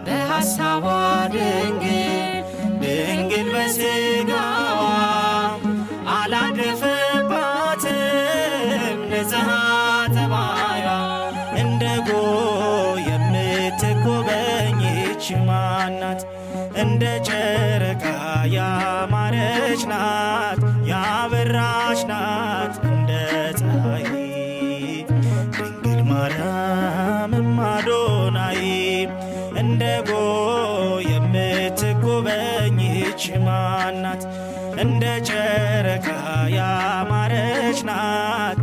በሐሳቧ ድንግል ድንግል በሥጋዋ አላደፈባትም ንጽሐ ጠባይዋ። እንደ ጎህ የምትጎበኝ ይህች ማን ናት? እንደ ጨረቃ ያማረች ናት ያበራች ናት እንደ ፀሐይ ድንግል ማርያም እማዶናይ። እንደ ጎህ የምትጎበኝ ይህች ማን ናት? እንደ ጨረቃ ያማረች ናት